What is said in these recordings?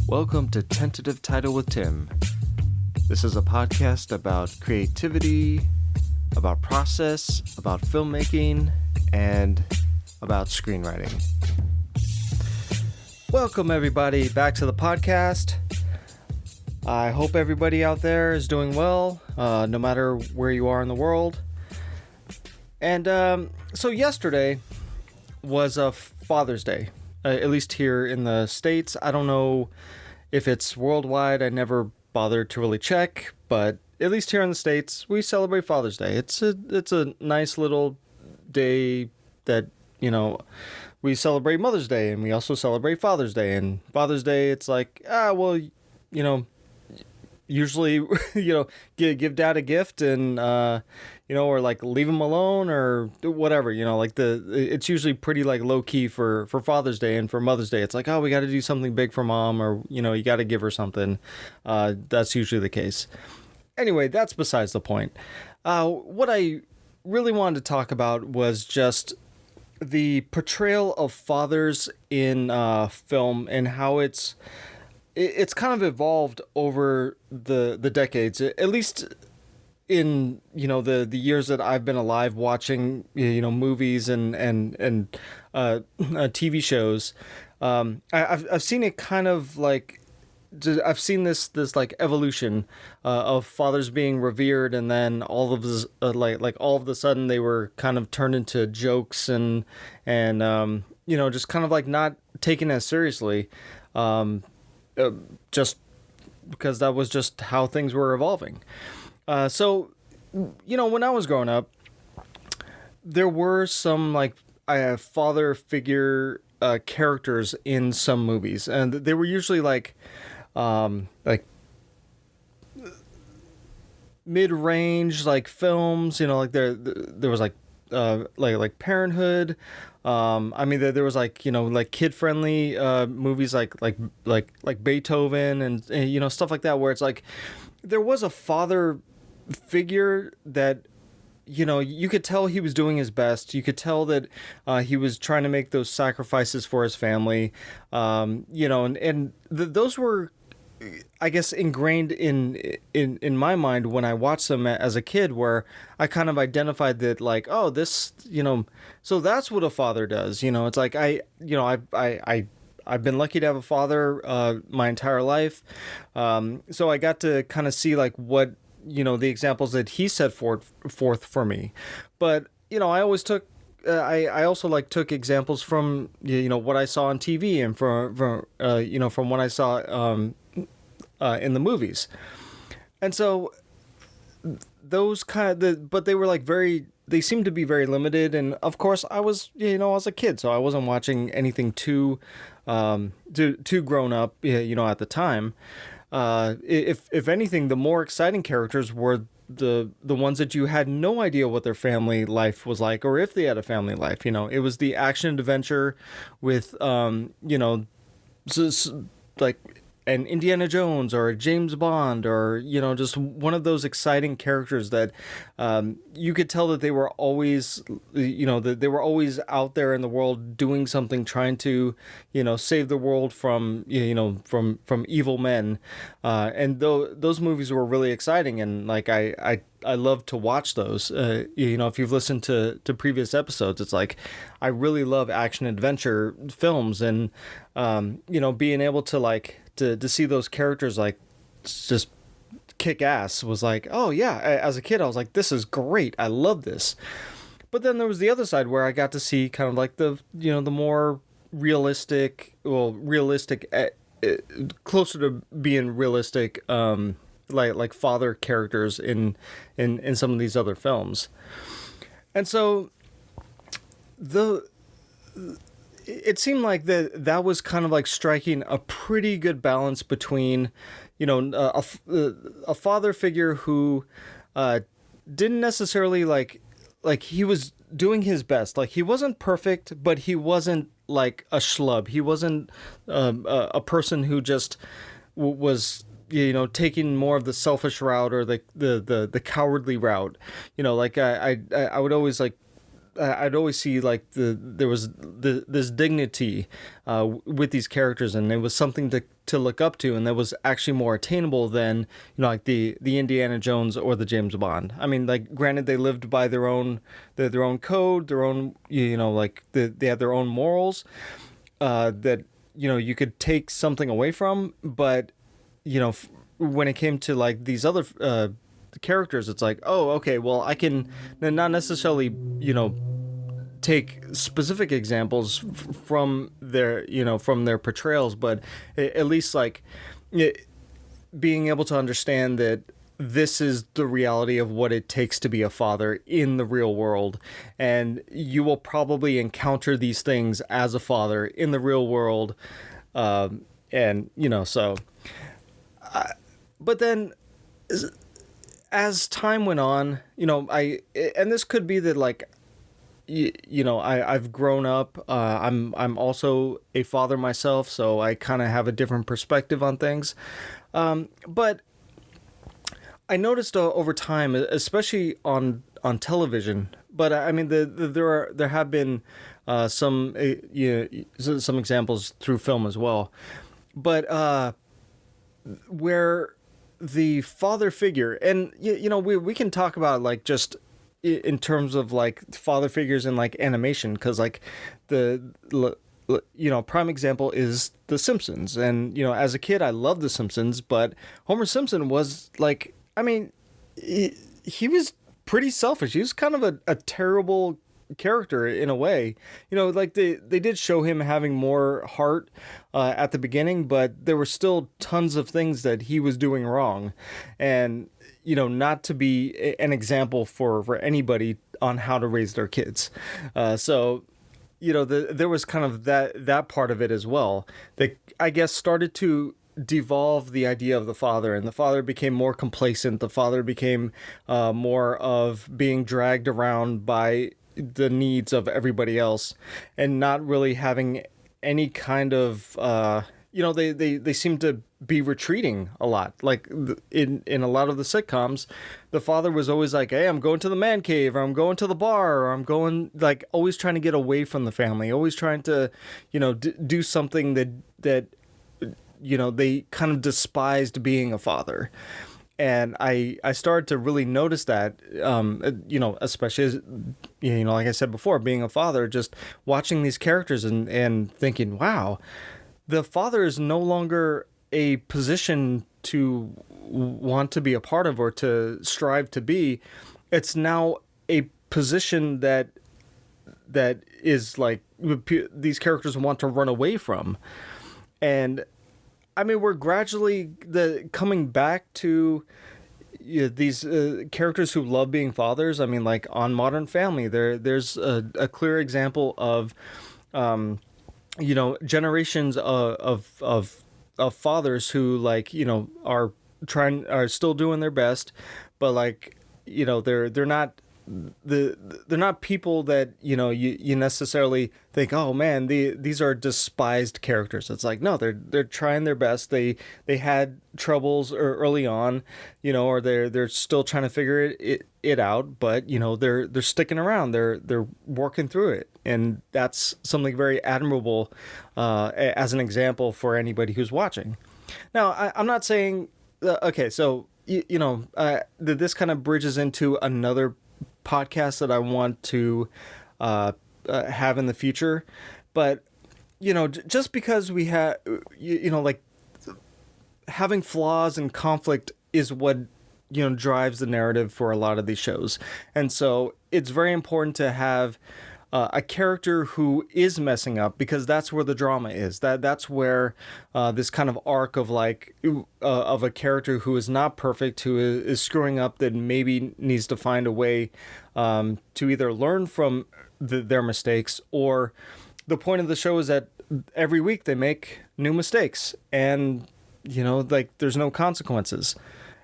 Welcome to Tentative Title with Tim. This is a podcast about creativity, about process, about filmmaking, and about screenwriting. Welcome everybody back to the podcast. I hope everybody out there is doing well, no matter where you are in the world. And so yesterday was a Father's Day, at least here in the States. I don't know if it's worldwide. I never bothered to really check, but at least here in the States, we celebrate Father's Day. It's a nice little day that, we celebrate Mother's Day, and we also celebrate Father's Day. And Father's Day, it's like, usually, give dad a gift and, or like leave him alone or whatever, it's usually pretty like low key for Father's Day. And for Mother's Day, it's like, oh, we got to do something big for mom, or, you got to give her something. That's usually the case. Anyway, that's besides the point. What I really wanted to talk about was just the portrayal of fathers in film and how it's kind of evolved over the decades, at least in the years that I've been alive watching movies and TV shows. I've seen it kind of like I've seen this like evolution of fathers being revered, and then all of this like all of a sudden they were kind of turned into jokes and just kind of like not taken as seriously. Just because that was just how things were evolving. So when I was growing up, there were some like father figure characters in some movies, and they were usually like mid-range like films. Like there was like Parenthood. There was like kid-friendly movies like Beethoven and stuff like that, where it's like there was a father figure that you could tell he was doing his best. You could tell that he was trying to make those sacrifices for his family. Those were, I guess, ingrained in my mind when I watched them as a kid, where I kind of identified that like, oh, this, so that's what a father does. It's like I've been lucky to have a father my entire life. So I got to kind of see like what, the examples that he set forth for me. But, I always took, I also like took examples from, what I saw on TV and from what I saw in the movies. And so those but they were like they seemed to be very limited. And of course I was, I was a kid, so I wasn't watching anything too grown up, at the time. If anything, the more exciting characters were the ones that you had no idea what their family life was like, or if they had a family life. It was the action adventure with like an Indiana Jones or a James Bond, or just one of those exciting characters that you could tell that they were always that they were always out there in the world doing something, trying to save the world from from evil men, and those movies were really exciting, and like I love to watch those. If you've listened to previous episodes, it's like I really love action adventure films, and being able to like to see those characters like just kick ass was like, oh yeah, as a kid I was like, this is great, I love this. But then there was the other side where I got to see kind of like the the more realistic, closer to being realistic like father characters in some of these other films. And so it seemed like that was kind of like striking a pretty good balance between a father figure who didn't necessarily like he was doing his best. Like he wasn't perfect, but he wasn't like a schlub. He wasn't a person who just was taking more of the selfish route or the cowardly route. I would always like I'd always see like there was this dignity with these characters, and it was something to look up to, and that was actually more attainable than, like the Indiana Jones or the James Bond. I mean, like, granted, they lived by their own code, their own, like they had their own morals, that, you could take something away from, but, when it came to like these other characters, it's like, oh, okay, well, I can not necessarily, take specific examples from their, from their portrayals, but at least like being able to understand that this is the reality of what it takes to be a father in the real world. And you will probably encounter these things as a father in the real world. And, so, but then as time went on, and this could be that like, I've grown up. I'm also a father myself, so I kind of have a different perspective on things. But I noticed over time, especially on television. But I mean, there have been some examples through film as well. But where the father figure, and we can talk about like just in terms of like father figures in like animation, because like prime example is The Simpsons. And as a kid I loved The Simpsons, but Homer Simpson was like, I mean, he was pretty selfish. He was kind of a terrible character in a way. Like they did show him having more heart at the beginning, but there were still tons of things that he was doing wrong, and not to be an example for anybody on how to raise their kids. So there was kind of that part of it as well, that I guess started to devolve the idea of the father, and the father became more complacent. The father became more of being dragged around by the needs of everybody else, and not really having any kind of they seem to be retreating a lot. Like in a lot of the sitcoms, the father was always like, hey, I'm going to the man cave, or I'm going to the bar, or I'm going, like, always trying to get away from the family, always trying to do something that they kind of despised being a father. And I started to really notice that, especially as, like I said before, being a father, just watching these characters and thinking, wow, the father is no longer a position to want to be a part of or to strive to be. It's now a position that is like these characters want to run away from. And I mean, we're gradually coming back to these characters who love being fathers. I mean, like on Modern Family, there's a clear example of, generations of fathers who, like, are still doing their best, but like, they're not. They're not people that you necessarily think, oh man, these are despised characters. It's like, no, they're trying their best. They had troubles early on, or they're still trying to figure it out, but they're sticking around. They're working through it, and that's something very admirable as an example for anybody who's watching. Now, I'm not saying okay, so this kind of bridges into another podcast that I want to have in the future, but just because we have like having flaws and conflict is what drives the narrative for a lot of these shows. And so it's very important to have a character who is messing up, because that's where the drama is. That's where this kind of arc of like of a character who is not perfect, who is screwing up, that maybe needs to find a way to either learn from their mistakes, or the point of the show is that every week they make new mistakes, and like there's no consequences.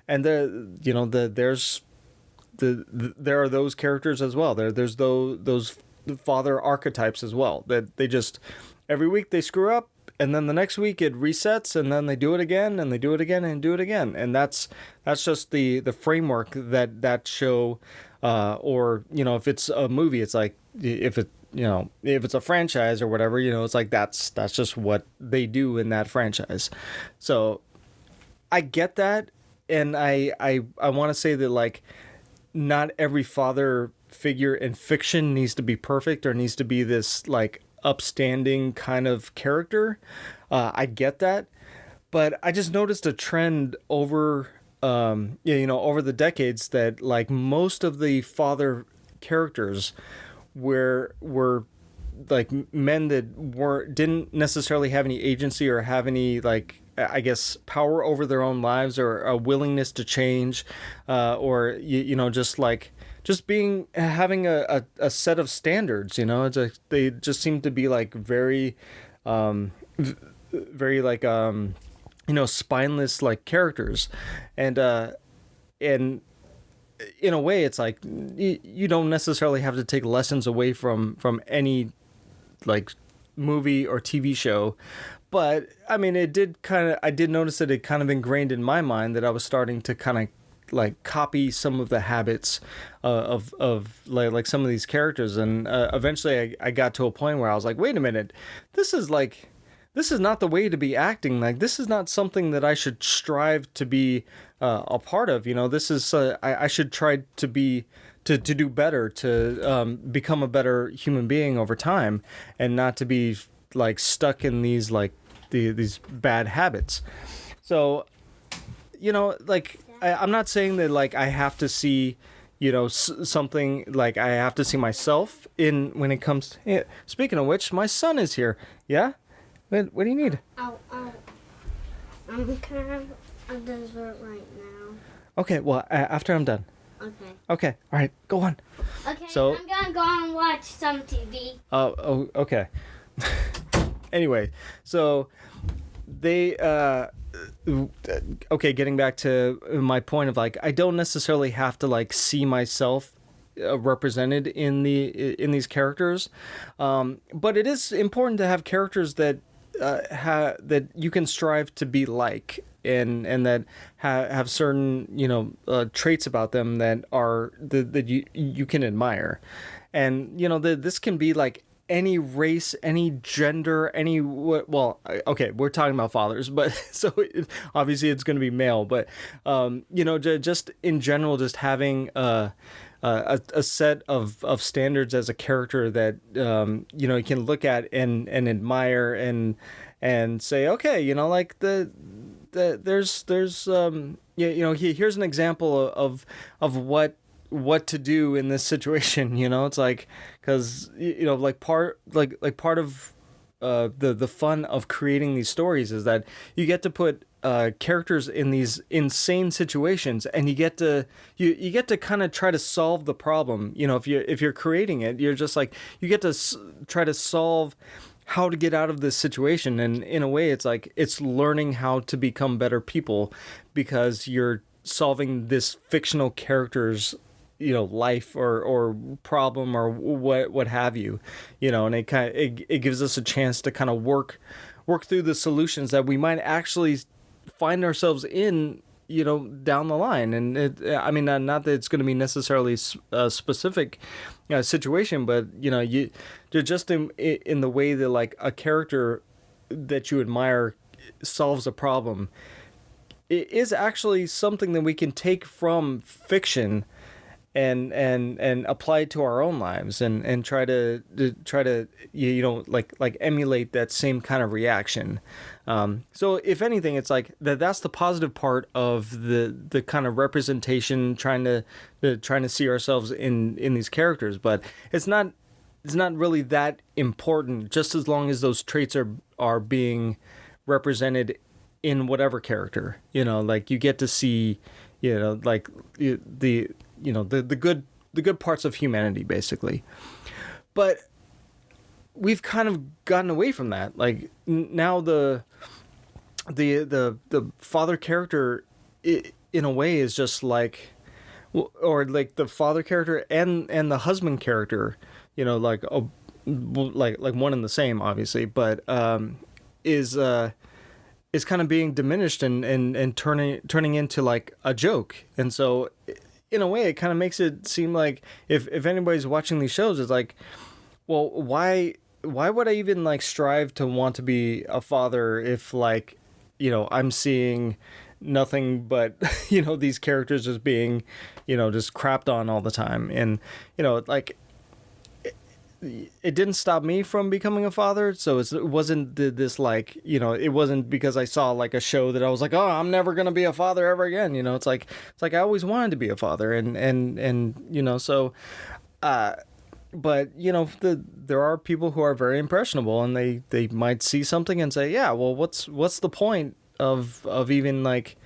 And there are those characters as well. There's those father archetypes as well, that they just every week they screw up, and then the next week it resets, and then they do it again, and they do it again, and do it again. And that's just the framework that show, or if it's a movie, it's like if if it's a franchise or whatever, it's like that's just what they do in that franchise. So I get that, and I want to say that, like, not every father figure in fiction needs to be perfect or needs to be this, like, upstanding kind of character. I get that, but I just noticed a trend over over the decades that, like, most of the father characters were like men that didn't necessarily have any agency or have any, like, I guess, power over their own lives or a willingness to change, or just having a set of standards. They just seem to be, like, very very, like, spineless, like, characters, and in a way it's like you don't necessarily have to take lessons away from any, like, movie or TV show. But I mean, I did notice that it kind of ingrained in my mind that I was starting to kind of, like, copy some of the habits of like some of these characters, and eventually I got to a point where I was like, wait a minute, this is not the way to be acting. Like, this is not something that I should strive to be a part of. This is I should try to do better, to become a better human being over time, and not to be, like, stuck in these, like, these bad habits. So, like, I'm not saying that, like, I have to see, something, like, I have to see myself in when it comes to, yeah. Speaking of which, my son is here. Yeah? What do you need? Can I have a dessert right now? Okay, well, after I'm done. Okay, all right, go on. Okay, so, I'm gonna go and watch some TV. Oh, okay. Anyway, so they, getting back to my point of, like, I don't necessarily have to, like, see myself represented in these characters, but it is important to have characters that that you can strive to be like, and that have certain traits about them that are that you can admire, and this can be, like, any race, any gender, okay, we're talking about fathers, but so obviously it's going to be male, but just in general, just having a set of standards as a character that you can look at and admire and say, okay, like there's here's an example of what to do in this situation. It's like, because like part of the fun of creating these stories is that you get to put characters in these insane situations, and you get to kind of try to solve the problem. If you're creating it, you're just like, you get to try to solve how to get out of this situation, and in a way it's like it's learning how to become better people, because you're solving this fictional character's life or problem or what have you, and it gives us a chance to kind of work through the solutions that we might actually find ourselves in down the line. And not that it's going to be necessarily a specific situation, but you're just in the way that, like, a character that you admire solves a problem, it is actually something that we can take from fiction and apply it to our own lives, and try to like emulate that same kind of reaction. So if anything, it's like that's the positive part of the kind of representation, trying to see ourselves in these characters. But it's not really that important, just as long as those traits are being represented in whatever character. Like, you get to see like the good parts of humanity, basically. But we've kind of gotten away from that. Like, now the father character, in a way, is just like, or like the father character and the husband character, like one and the same, obviously, but is kind of being diminished and turning into, like, a joke. And so, in a way, it kind of makes it seem like if anybody's watching these shows, it's like, well, why would I even like strive to want to be a father if like, I'm seeing nothing but these characters just being just crapped on all the time. And like it didn't stop me from becoming a father, so it wasn't this like it wasn't because I saw like a show that I was like, oh, I'm never gonna be a father ever again. It's like I always wanted to be a father. And so but there are people who are very impressionable, and they might see something and say, yeah, well, what's the point of even like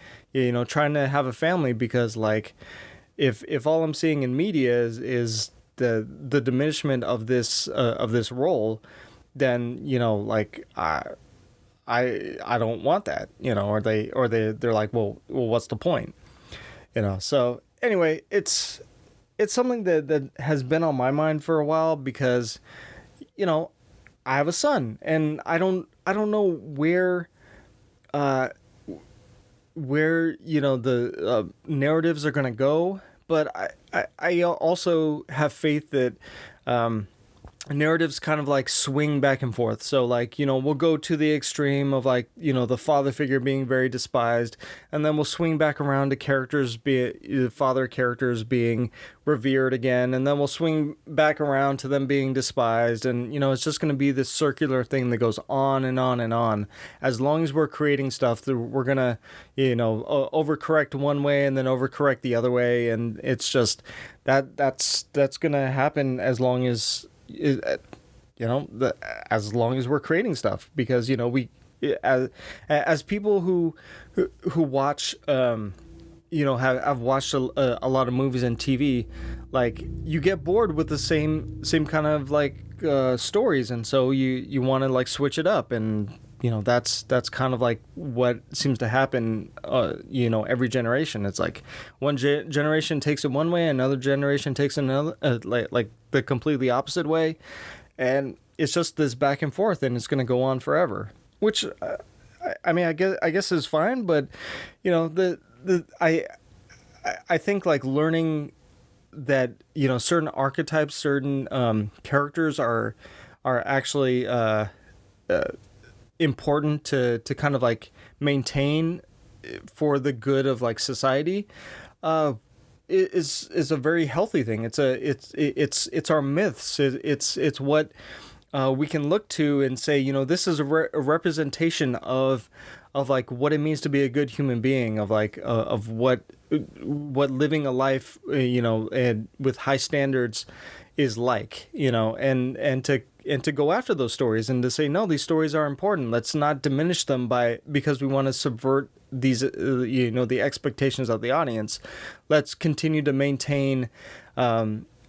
trying to have a family, because like if all I'm seeing in media is the diminishment of this role, then like I don't want that, they're like, well what's the point, so anyway, it's something that has been on my mind for a while, because I have a son, and I don't know where the narratives are going to go, but I also have faith that narratives kind of like swing back and forth. So like, we'll go to the extreme of like, the father figure being very despised, and then we'll swing back around to father characters being revered again, and then we'll swing back around to them being despised. And, it's just going to be this circular thing that goes on and on and on. As long as we're creating stuff that we're going to, overcorrect one way and then overcorrect the other way. And it's just that's going to happen as long as, as long as we're creating stuff, because as people who watch have watched a lot of movies and TV, like you get bored with the same kind of like stories, and so you want to like switch it up, and that's kind of like what seems to happen every generation. It's like one generation takes it one way, another generation takes another like the completely opposite way, and it's just this back and forth, and it's going to go on forever, which I mean, I guess is fine, but I think like learning that certain archetypes, certain characters are actually important to kind of like maintain for the good of like society is a very healthy thing. It's our myths. It's what we can look to and say, this is a representation of like what it means to be a good human being, of like of what living a life and with high standards is like, and to go after those stories, and to say, no, these stories are important. Let's not diminish them because we want to subvert these the expectations of the audience. Let's continue to maintain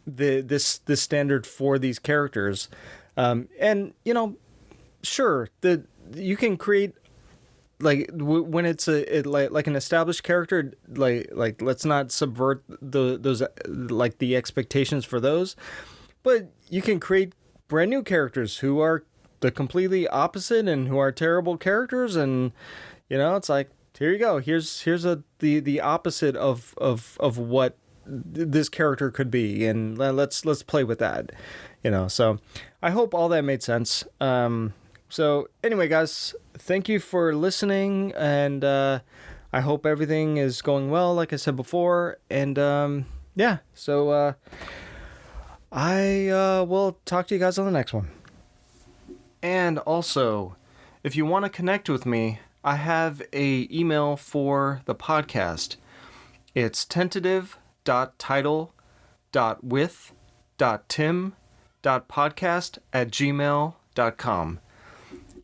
this standard for these characters, and sure, you can create like when it's like an established character, like let's not subvert those like the expectations for those, but you can create brand new characters who are the completely opposite and who are terrible characters, and it's like, here you go, here's the opposite of what this character could be, and let's play with that, so I hope all that made sense. So anyway, guys, thank you for listening, and I hope everything is going well, like I said before, and yeah, so I will talk to you guys on the next one. And also, if you want to connect with me, I have a email for the podcast. It's tentative.title.with.tim.podcast@gmail.com.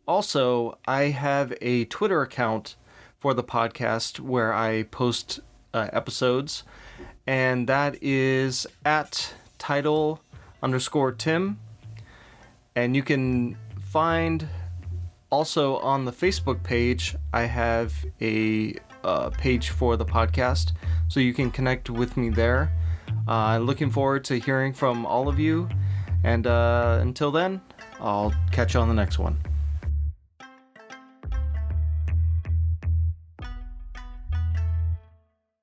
Also, I have a Twitter account for the podcast where I post episodes, and that is @title_Tim. And you can find also on the Facebook page, I have a page for the podcast, so you can connect with me there. Looking forward to hearing from all of you, and until then, I'll catch you on the next one.